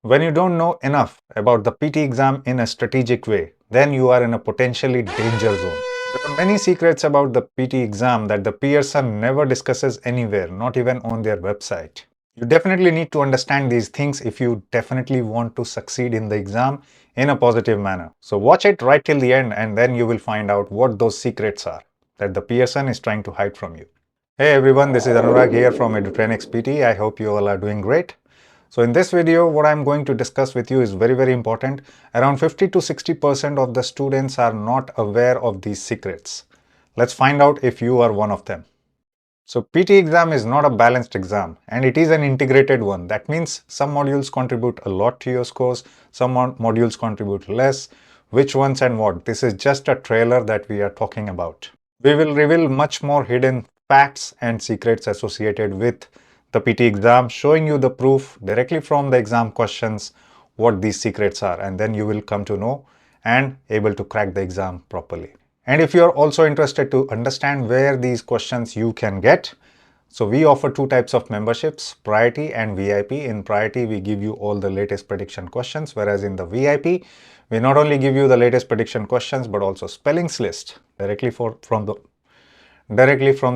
When you don't know enough about the PT exam in a strategic way, then you are in a potentially danger zone. There are many secrets about the PT exam that the Pearson never discusses anywhere, not even on their website. You definitely need to understand these things if you definitely want to succeed in the exam in a positive manner. So watch it right till the end and then you will find out what those secrets are that the Pearson is trying to hide from you. Hey everyone, this is Anurag here from Edutrainex PTE. I hope you all are doing great. So in this video, what I'm going to discuss with you is very important. Around 50 to 60% of the students are not aware of these secrets. Let's find out if you are one of them. So PT exam is not a balanced exam and it is an integrated one. That means some modules contribute a lot to your scores, some modules contribute less. Which ones and what? This is just a trailer that we are talking about. We will reveal much more hidden facts and secrets associated with the PT exam, showing you the proof directly from the exam questions what these secrets are, and then you will come to know and able to crack the exam properly. And if you are also interested to understand where these questions you can get, so we offer two types of memberships, Priority and VIP. In Priority, we give you all the latest prediction questions, whereas in the VIP, we not only give you the latest prediction questions, but also spellings list directly from the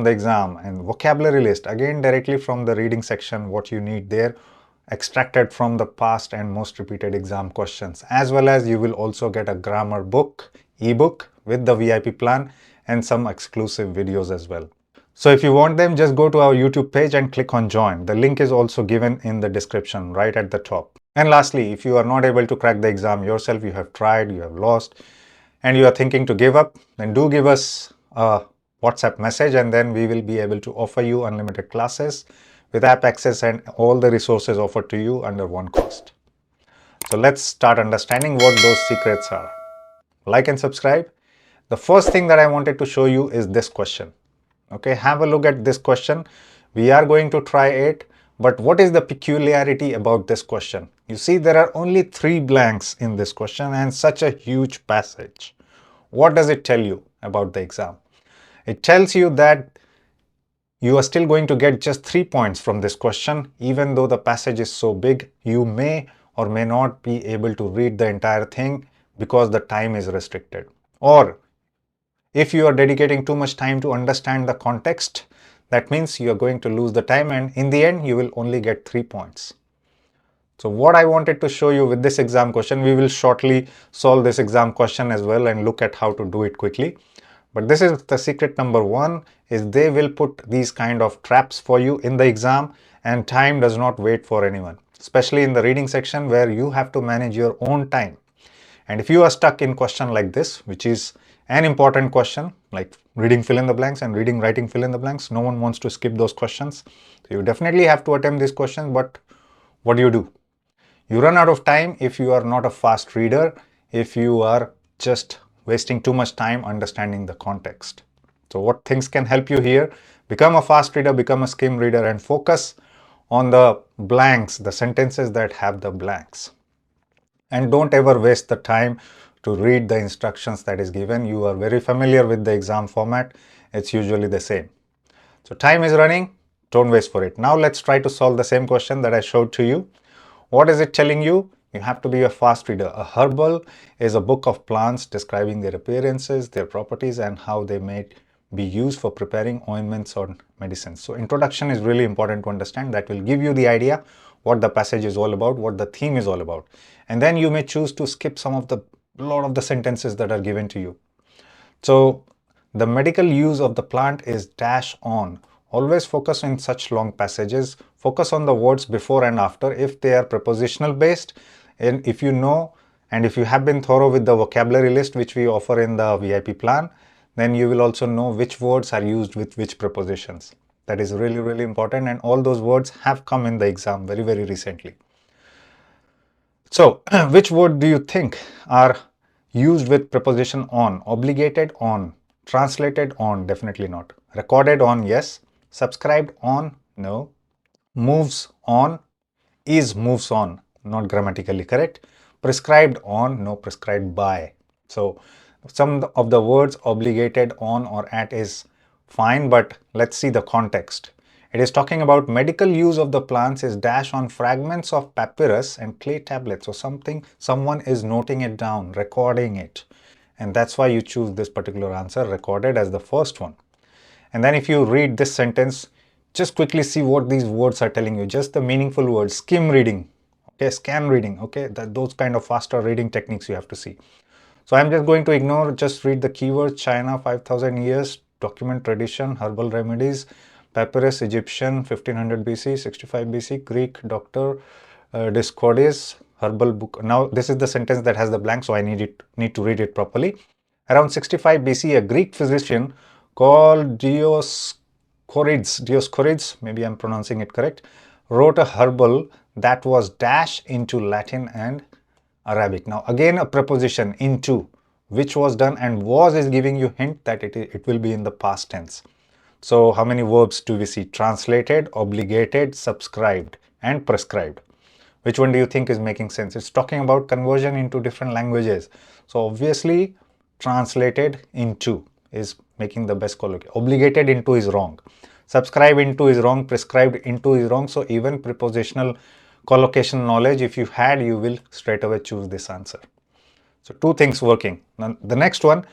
exam, and vocabulary list again directly from the reading section, what you need there, extracted from the past and most repeated exam questions, as well as you will also get a grammar book, ebook with the VIP plan and some exclusive videos as well. So if you want them, just go to our YouTube page and click on join. The link is also given in the description right at the top. And lastly, if you are not able to crack the exam yourself, you have tried, you have lost, and you are thinking to give up, then do give us a WhatsApp message and then we will be able to offer you unlimited classes with app access and all the resources offered to you under one cost. So let's start understanding what those secrets are. Like and subscribe. The first thing that I wanted to show you is this question. Okay, have a look at this question. We are going to try it, but what is the peculiarity about this question? You see, there are only 3 blanks in this question and such a huge passage. What does it tell you about the exam? It tells you that you are still going to get just 3 points from this question. Even though the passage is so big, you may or may not be able to read the entire thing because the time is restricted. Or if you are dedicating too much time to understand the context, that means you are going to lose the time and in the end you will only get 3 points. So what I wanted to show you with this exam question, we will shortly solve this exam question as well and look at how to do it quickly. But this is the secret number 1, is they will put these kind of traps for you in the exam, and time does not wait for anyone, especially in the reading section where you have to manage your own time. And if you are stuck in question like this, which is an important question like reading fill in the blanks and reading writing fill in the blanks, no one wants to skip those questions. So you definitely have to attempt these questions, but what do? You run out of time if you are not a fast reader, if you are just wasting too much time understanding the context. So what things can help you here? Become a fast reader, become a skim reader, and focus on the blanks, the sentences that have the blanks. And don't ever waste the time to read the instructions that is given. You are very familiar with the exam format. It's usually the same. So time is running. Don't waste for it. Now let's try to solve the same question that I showed to you. What is it telling you? You have to be a fast reader. A herbal is a book of plants describing their appearances, their properties, and how they may be used for preparing ointments or medicines. So introduction is really important to understand. That will give you the idea what the passage is all about, what the theme is all about. And then you may choose to skip lot of the sentences that are given to you. So the medical use of the plant is dash on. Always focus in such long passages. Focus on the words before and after if they are prepositional based. And if you know and if you have been thorough with the vocabulary list which we offer in the VIP plan, then you will also know which words are used with which prepositions. That is really important, and all those words have come in the exam very recently. So which word do you think are used with preposition on? Obligated on, translated on, definitely not. Recorded on, yes. Subscribed on, no. Moves on, is moves on, not grammatically correct. Prescribed on, no. Prescribed by. So some of the words obligated on or at is fine, but let's see the context. It is talking about medical use of the plants is dash on fragments of papyrus and clay tablets. So someone is noting it down, recording it. And that's why you choose this particular answer, recorded, as the first one. And then if you read this sentence, just quickly see what these words are telling you, just the meaningful words. Skim reading, okay, scan reading, okay, those kind of faster reading techniques you have to see. So I'm just going to ignore, just read the keywords. China 5000 years, document tradition, herbal remedies, papyrus, Egyptian 1500 BC, 65 BC, Greek doctor, Discordes, herbal book. Now this is the sentence that has the blank, so I need to read it properly. Around 65 BC, a Greek physician called Dioscorides, maybe I'm pronouncing it correct, wrote a herbal that was dash into Latin and Arabic. Now again a preposition into, which was done, and was is giving you hint that it will be in the past tense. So how many verbs do we see? Translated, obligated, subscribed, and prescribed. Which one do you think is making sense? It's talking about conversion into different languages. So obviously translated into is making the best collocation. Obligated into is wrong. Subscribe into is wrong. Prescribed into is wrong. So even prepositional collocation knowledge, if you had, you will straight away choose this answer. So two things working. Now the next one,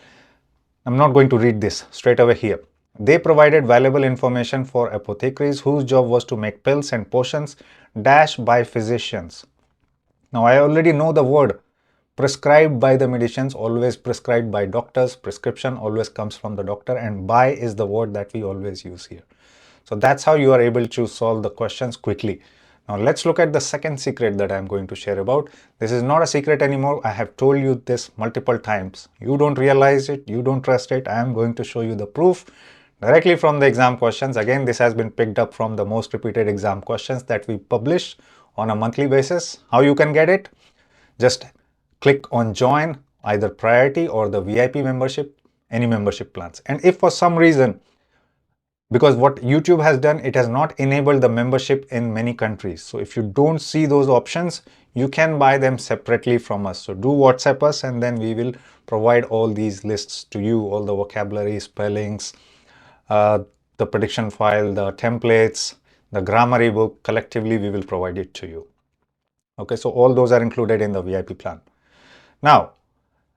I'm not going to read this straight away here. They provided valuable information for apothecaries whose job was to make pills and potions dash by physicians. Now I already know the word prescribed by the medicines, always prescribed by doctors. Prescription always comes from the doctor, and by is the word that we always use here. So that's how you are able to solve the questions quickly. Now let's look at the second secret that I'm going to share about. This is not a secret anymore. I have told you this multiple times. You don't realize it, you don't trust it. I am going to show you the proof directly from the exam questions. Again, this has been picked up from the most repeated exam questions that we publish on a monthly basis. How you can get it? Just click on join, either priority or the VIP membership, any membership plans. And if for some reason, because what YouTube has done, it has not enabled the membership in many countries. So if you don't see those options, you can buy them separately from us. So do WhatsApp us, and then we will provide all these lists to you, all the vocabulary, spellings, the prediction file, the templates, the grammar book. Collectively, we will provide it to you. Okay, so all those are included in the VIP plan. Now,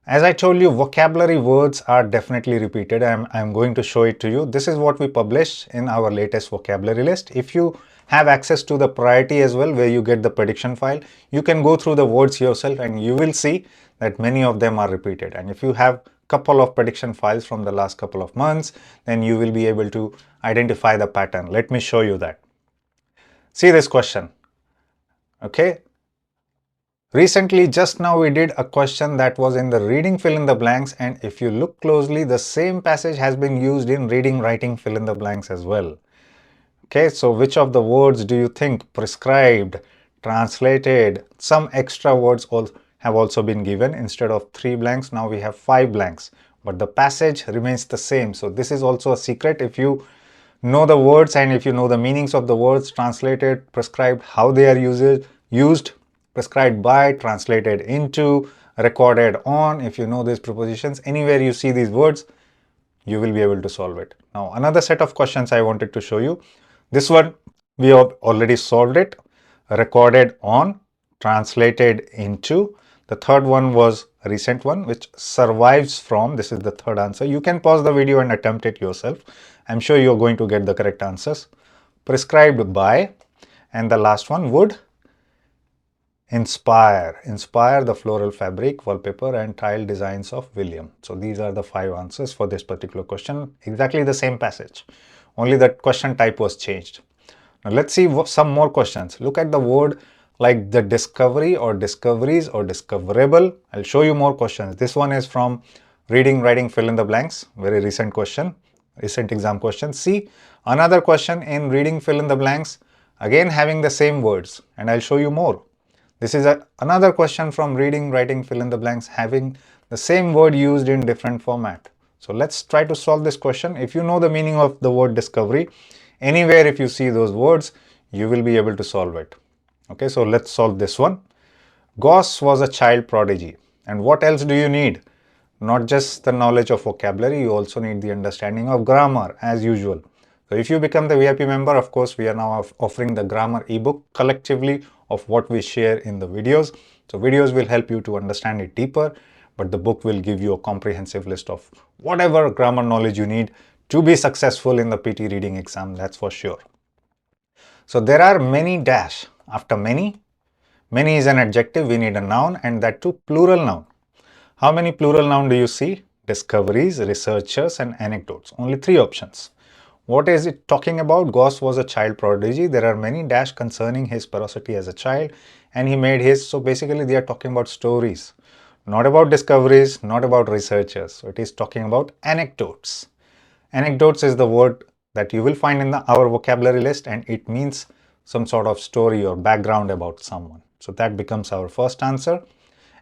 as I told you, vocabulary words are definitely repeated. I'm going to show it to you. This is what we publish in our latest vocabulary list. If you have access to the priority as well, where you get the prediction file, you can go through the words yourself and you will see that many of them are repeated. And if you have couple of prediction files from the last couple of months, then you will be able to identify the pattern. Let me show you that. See this question. Okay. Recently, just now we did a question that was in the reading fill in the blanks, and if you look closely, the same passage has been used in reading writing fill in the blanks as well. Okay, so which of the words do you think? Prescribed, translated, some extra words have also been given. Instead of 3 blanks, now we have 5 blanks, but the passage remains the same. So this is also a secret. If you know the words and if you know the meanings of the words, translated, prescribed, how they are used, prescribed by, translated into, recorded on, if you know these prepositions, anywhere you see these words, you will be able to solve it. Now, another set of questions I wanted to show you. This one, we have already solved it. Recorded on, translated into. The third one was a recent one, which survives from. This is the third answer. You can pause the video and attempt it yourself. I'm sure you're going to get the correct answers. Prescribed by, and the last one would inspire the floral fabric, wallpaper and tile designs of William. So these are the 5 answers for this particular question. Exactly the same passage, only the question type was changed. Now let's see some more questions. Look at the word like the discovery or discoveries or discoverable. I'll show you more questions. This one is from reading writing fill in the blanks, very recent question, recent exam question. See another question in reading fill in the blanks, again having the same words, and I'll show you more. This is another question from reading, writing, fill in the blanks, having the same word used in different format. So let's try to solve this question. If you know the meaning of the word discovery, anywhere if you see those words, you will be able to solve it. Okay, so let's solve this one. Goss was a child prodigy. And what else do you need? Not just the knowledge of vocabulary, you also need the understanding of grammar as usual. So if you become the VIP member, of course, we are now offering the grammar ebook collectively of what we share in the videos. So videos will help you to understand it deeper, but the book will give you a comprehensive list of whatever grammar knowledge you need to be successful in the PT reading exam, that's for sure. So there are many dash. After many is an adjective, we need a noun, and that too plural noun. How many plural noun do you see? Discoveries, researchers, and anecdotes. Only 3 options. What is it talking about? Gauss was a child prodigy. There are many dash concerning his ferocity as a child, and he made his. So basically they are talking about stories, not about discoveries, not about researchers. So it is talking about anecdotes. Anecdotes is the word that you will find in our vocabulary list, and it means some sort of story or background about someone. So that becomes our first answer.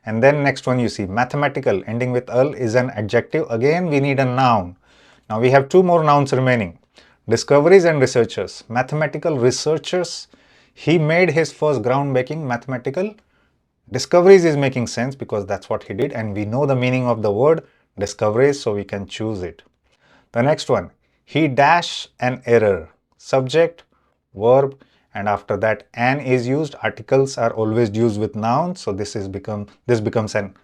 And then next one you see mathematical ending with -al is an adjective. Again, we need a noun. Now we have 2 more nouns remaining. Discoveries and researchers. Mathematical researchers. He made his first groundbreaking mathematical discoveries is making sense because that's what he did, and we know the meaning of the word discoveries, so we can choose it. The next one, he dash an error. Subject, verb, and after that an is used. Articles are always used with nouns, so this becomes an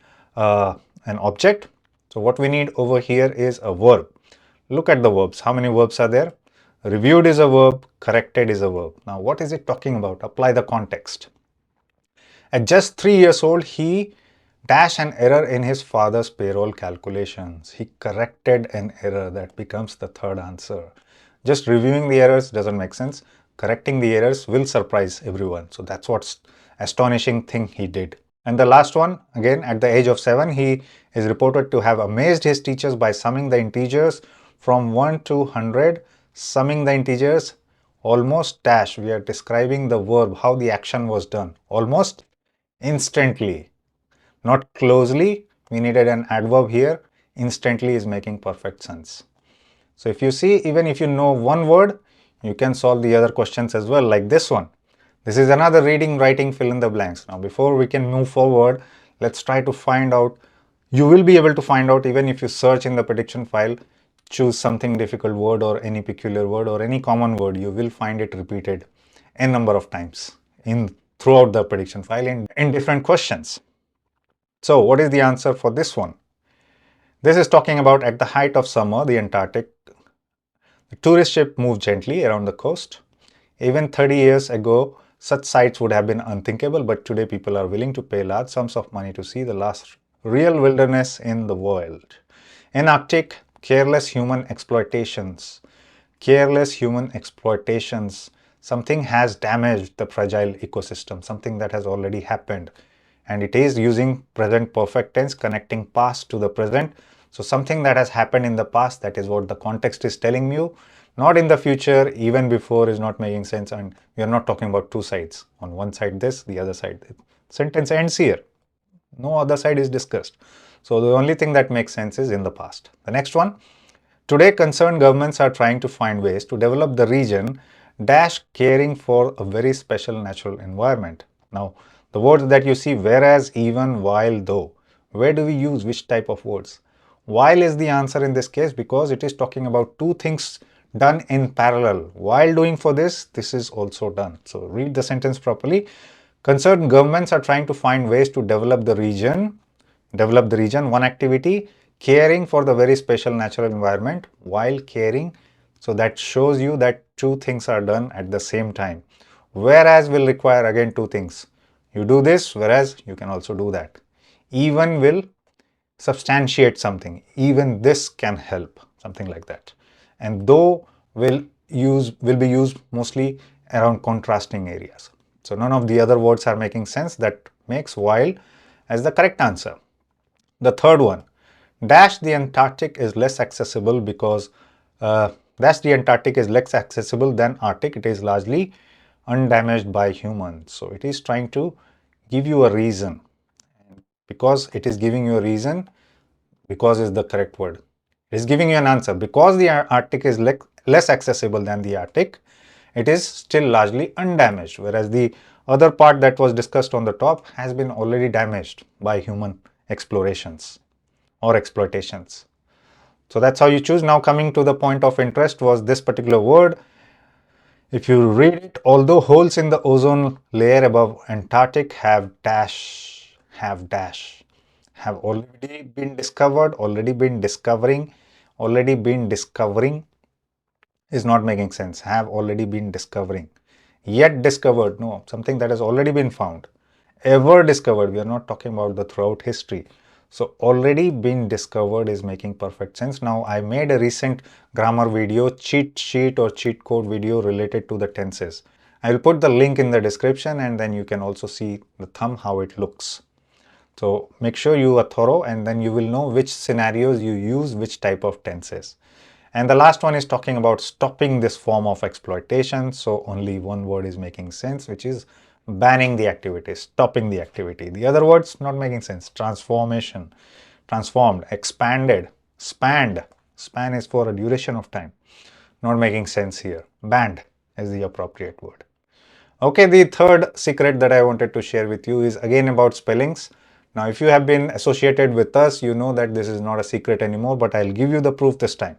object. So what we need over here is a verb. Look at the verbs. How many verbs are there? Reviewed is a verb, corrected is a verb. Now what is it talking about? Apply the context. At just 3 years old, he dash an error in his father's payroll calculations. He corrected an error. That becomes the third answer. Just reviewing the errors doesn't make sense. Correcting the errors will surprise everyone. So that's what's astonishing thing he did. And the last one, again, at the age of 7, he is reported to have amazed his teachers by summing the integers from 1 to 100. Summing the integers, almost dash. We are describing the verb, how the action was done. Almost instantly, not closely. We needed an adverb here. Instantly is making perfect sense. So if you see, even if you know one word, you can solve the other questions as well, like this one. This is another reading, writing, fill in the blanks. Now before we can move forward, let's try to find out. You will be able to find out even if you search in the prediction file, choose something difficult word or any peculiar word or any common word, you will find it repeated a number of times throughout the prediction file in different questions. So what is the answer for this one? This is talking about at the height of summer, the Antarctic. The tourist ship moved gently around the coast. Even 30 years ago, such sights would have been unthinkable, but today people are willing to pay large sums of money to see the last real wilderness in the world. In Arctic, careless human exploitations. Something has damaged the fragile ecosystem, something that has already happened. And it is using present perfect tense, connecting past to the present. So something that has happened in the past, that is what the context is telling you. Not in the future, even before is not making sense, and we are not talking about two sides. On one side this, the other side this. Sentence ends here. No other side is discussed. So the only thing that makes sense is in the past. The next one. Today, concerned governments are trying to find ways to develop the region dash caring for a very special natural environment. Now, the words that you see, whereas, even, while, though, where do we use which type of words? While is the answer in this case because it is talking about two things done in parallel. While doing for this is also done. So read the sentence properly. Concerned governments are trying to find ways to develop the region, one activity, caring for the very special natural environment while caring. So that shows you that two things are done at the same time. Whereas will require again two things. You do this, whereas you can also do that. Even will substantiate something. Even this can help, something like that. And though will be used mostly around contrasting areas. So none of the other words are making sense. That makes while as the correct answer. The third one, dash the Antarctic is less accessible because dash the Antarctic is less accessible than Arctic. It is largely undamaged by humans. So it is trying to give you a reason. Because it is giving you a reason, because is the correct word. It is giving you an answer. Because the Arctic is less accessible than the Arctic, it is still largely undamaged, whereas the other part that was discussed on the top has been already damaged by human explorations or exploitations. So that's how you choose. Now coming to the point of interest was this particular word. If you read it, although holes in the ozone layer above Antarctic have already been discovered, already been discovering is not making sense. Have already been discovering. Yet discovered, no, something that has already been found. Ever discovered, we are not talking about the throughout history. So already been discovered is making perfect sense. Now I made a recent grammar video, cheat sheet or cheat code video related to the tenses. I will put the link in the description and then you can also see the thumb how it looks. So make sure you are thorough and then you will know which scenarios you use, which type of tenses. And the last one is talking about stopping this form of exploitation. So only one word is making sense, which is banning the activity, stopping the activity. The other words not making sense. Transformation, transformed, expanded, spanned. Span is for a duration of time. Not making sense here. Banned is the appropriate word. Okay, the third secret that I wanted to share with you is again about spellings. Now, if you have been associated with us, you know that this is not a secret anymore, but I'll give you the proof this time.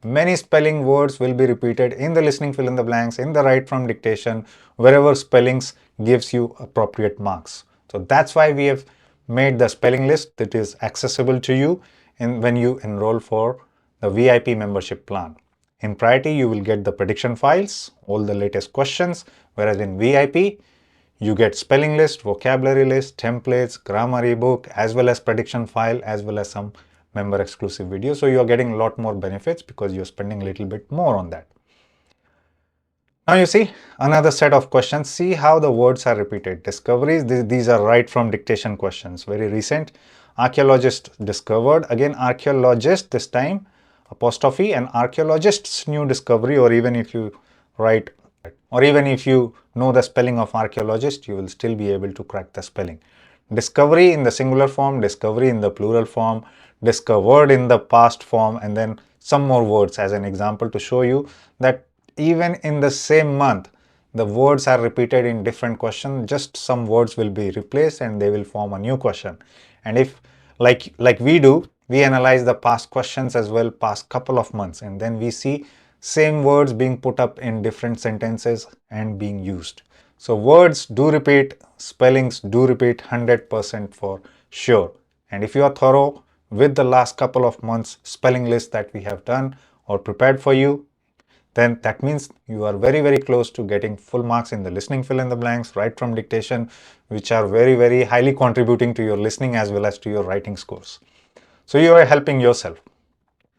Many spelling words will be repeated in the listening fill in the blanks, in the write from dictation, wherever spellings gives you appropriate marks. So that's why we have made the spelling list that is accessible to you when you enroll for the VIP membership plan. In priority, you will get the prediction files, all the latest questions, whereas in VIP, you get spelling list, vocabulary list, templates, grammar ebook, as well as prediction file, as well as some member exclusive videos. So you are getting a lot more benefits because you're spending a little bit more on that. Now you see another set of questions. See how the words are repeated. Discoveries, these are right from dictation questions, very recent. Archaeologist discovered, again archaeologist this time, apostrophe, and archaeologist's new discovery, or even if you write, or even if you know the spelling of archaeologist, you will still be able to crack the spelling. Discovery in the singular form, discovery in the plural form, discovered in the past form, and then some more words as an example to show you that even in the same month, the words are repeated in different questions. Just some words will be replaced and they will form a new question. And if like we do, we analyze the past questions as well, past couple of months, and then we see same words being put up in different sentences and being used. So words do repeat, spellings do repeat 100% for sure. And if you are thorough with the last couple of months spelling list that we have done or prepared for you, then that means you are very, very close to getting full marks in the listening fill in the blanks, write from dictation, which are very, very highly contributing to your listening as well as to your writing scores. So you are helping yourself.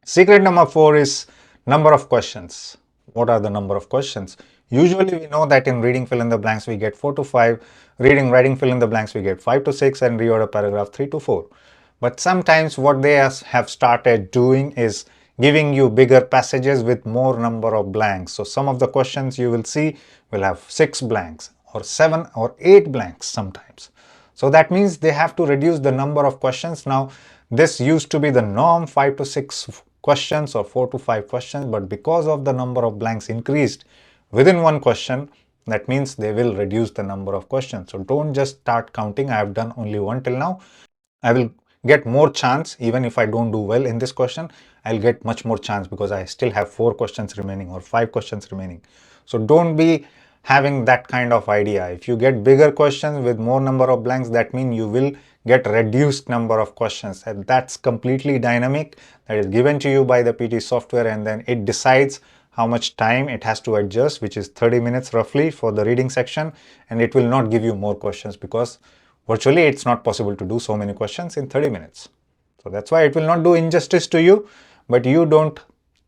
Secret number 4 is number of questions. What are the number of questions? Usually we know that in reading fill in the blanks we get 4 to 5, writing fill in the blanks we get 5 to 6, and reorder paragraph 3 to 4. But sometimes what they have started doing is giving you bigger passages with more number of blanks. So some of the questions you will see will have 6 blanks or 7 or 8 blanks sometimes. So that means they have to reduce the number of questions. Now this used to be the norm, 5 to 6 questions or 4 to 5 questions, but because of the number of blanks increased within one question, that means they will reduce the number of questions. So don't just start counting. I have done only one till now. I will get more chance. Even if I don't do well in this question, I'll get much more chance because I still have 4 questions remaining or 5 questions remaining. So don't be having that kind of idea. If you get bigger questions with more number of blanks, that means you will get reduced number of questions, and that's completely dynamic. That is given to you by the PT software, and then it decides how much time it has to adjust, which is 30 minutes roughly for the reading section, and it will not give you more questions because virtually it's not possible to do so many questions in 30 minutes. So that's why it will not do injustice to you, but you don't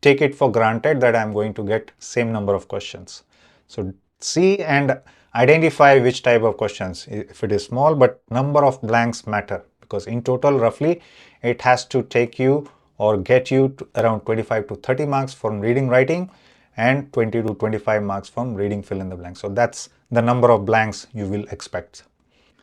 take it for granted that I'm going to get same number of questions. So see and identify which type of questions. If it is small, but number of blanks matter, because in total roughly it has to take you or get you to around 25 to 30 marks from reading writing and 20 to 25 marks from reading fill in the blanks. So that's the number of blanks you will expect.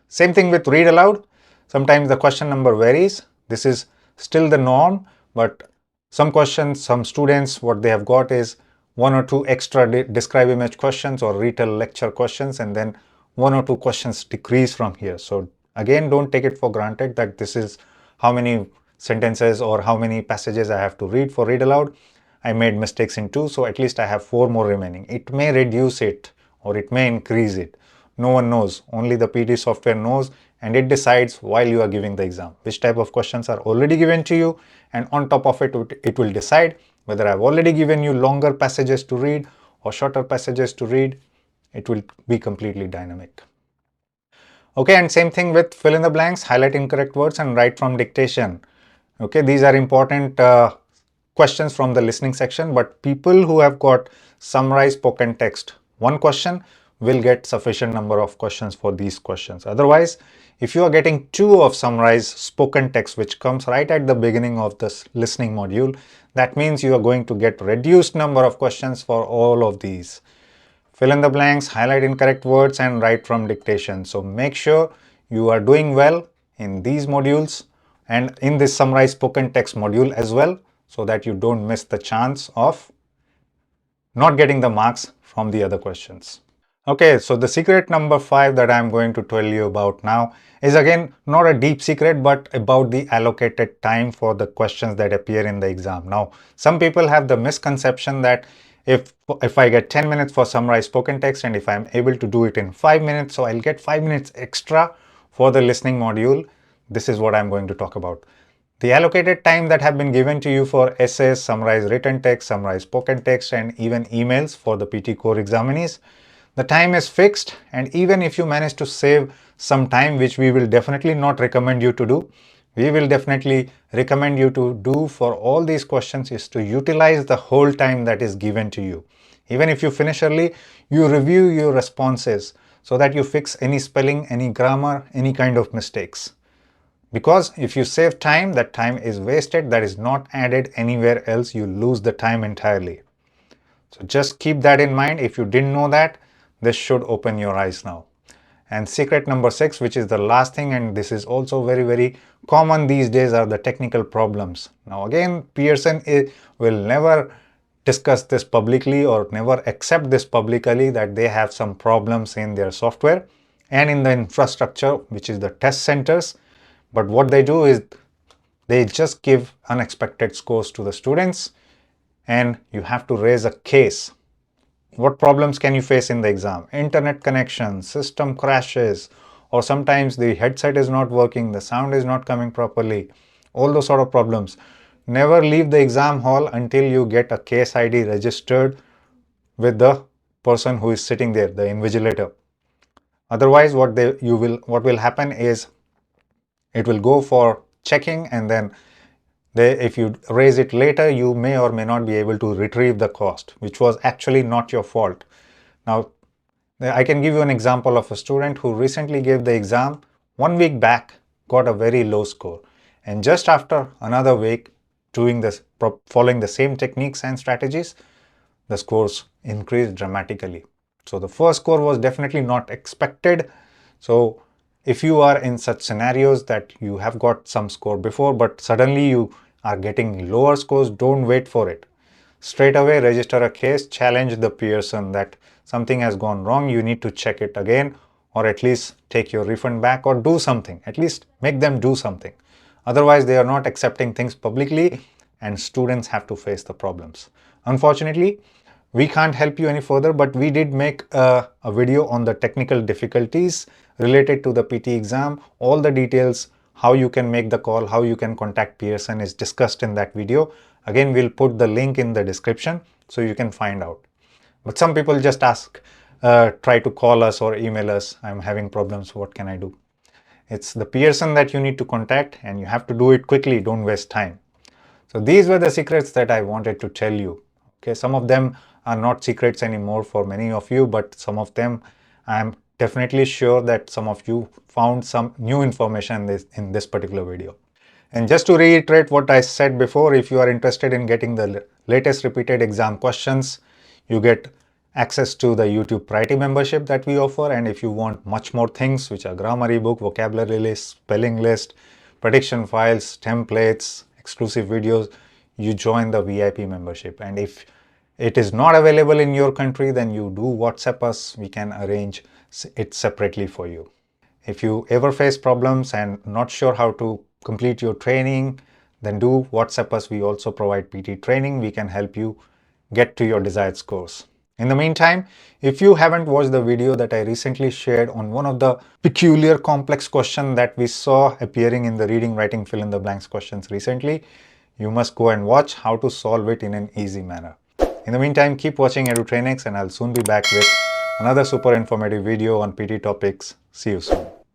Same thing with read aloud. Sometimes the question number varies. This is still the norm, but some questions, some students, what they have got is 1 or 2 extra describe image questions or retell lecture questions, and then 1 or 2 questions decrease from here. So again, don't take it for granted that this is how many sentences or how many passages I have to read for read aloud. I made mistakes in 2, so at least I have 4 more remaining. It may reduce it or it may increase it. No one knows. Only the PT software knows, and it decides while you are giving the exam which type of questions are already given to you, and on top of it, it will decide whether I've already given you longer passages to read or shorter passages to read. It will be completely dynamic. Okay, and same thing with fill in the blanks, highlight incorrect words and write from dictation. Okay, these are important questions from the listening section, but people who have got summarized spoken text, one question will get sufficient number of questions for these questions. Otherwise, if you are getting 2 of summarized spoken text, which comes right at the beginning of this listening module, that means you are going to get reduced number of questions for all of these. Fill in the blanks, highlight incorrect words and write from dictation. So make sure you are doing well in these modules and in this summarized spoken text module as well, so that you don't miss the chance of not getting the marks from the other questions. Okay, so the secret number 5 that I'm going to tell you about now is again not a deep secret, but about the allocated time for the questions that appear in the exam. Now, some people have the misconception that if I get 10 minutes for summarized spoken text and if I'm able to do it in 5 minutes, so I'll get 5 minutes extra for the listening module. This is what I'm going to talk about. The allocated time that have been given to you for essays, summarized written text, summarized spoken text, and even emails for the PT core examinees. The time is fixed, and even if you manage to save some time, which we will definitely not recommend you to do, we will definitely recommend you to do for all these questions is to utilize the whole time that is given to you. Even if you finish early, you review your responses so that you fix any spelling, any grammar, any kind of mistakes. Because if you save time, that time is wasted, that is not added anywhere else, you lose the time entirely. So just keep that in mind. If you didn't know that, this should open your eyes now. And secret number 6, which is the last thing, and this is also very common these days, are the technical problems. Now again, Pearson will never discuss this publicly or never accept this publicly that they have some problems in their software and in the infrastructure, which is the test centers. But what they do is they just give unexpected scores to the students, and you have to raise a case. What problems can you face in the exam? Internet connection, system crashes, or sometimes the headset is not working, the sound is not coming properly, all those sort of problems. Never leave the exam hall until you get a case ID registered with the person who is sitting there, the invigilator. Otherwise, what will happen is it will go for checking, and then if you raise it later, you may or may not be able to retrieve the cost, which was actually not your fault. Now, I can give you an example of a student who recently gave the exam 1 week back, got a very low score. And just after another week doing this, following the same techniques and strategies, the scores increased dramatically. So the first score was definitely not expected. So if you are in such scenarios that you have got some score before, but suddenly you are getting lower scores, don't wait for it. Straight away register a case, challenge the Pearson that something has gone wrong, you need to check it again, or at least take your refund back, or do something. At least make them do something. Otherwise, they are not accepting things publicly and students have to face the problems. Unfortunately, we can't help you any further, but we did make a video on the technical difficulties related to the PT exam. All the details, how you can make the call, how you can contact Pearson is discussed in that video. Again, we'll put the link in the description so you can find out. But some people just ask, try to call us or email us, I'm having problems, what can I do? It's the Pearson that you need to contact, and you have to do it quickly, don't waste time. So these were the secrets that I wanted to tell you. Okay, some of them are not secrets anymore for many of you, but some of them I'm definitely sure that some of you found some new information in this particular video. And just to reiterate what I said before, if you are interested in getting the latest repeated exam questions, you get access to the YouTube Priority membership that we offer. And if you want much more things, which are grammar ebook, vocabulary list, spelling list, prediction files, templates, exclusive videos, you join the VIP membership. And if it is not available in your country, then you do WhatsApp us. We can arrange it separately for you. If you ever face problems and not sure how to complete your training, then do WhatsApp us. We also provide PT training. We can help you get to your desired scores. In the meantime, if you haven't watched the video that I recently shared on one of the peculiar complex questions that we saw appearing in the reading, writing, fill in the blanks questions recently, you must go and watch how to solve it in an easy manner. In the meantime, keep watching Edutrainex and I'll soon be back with another super informative video on PT topics. See you soon.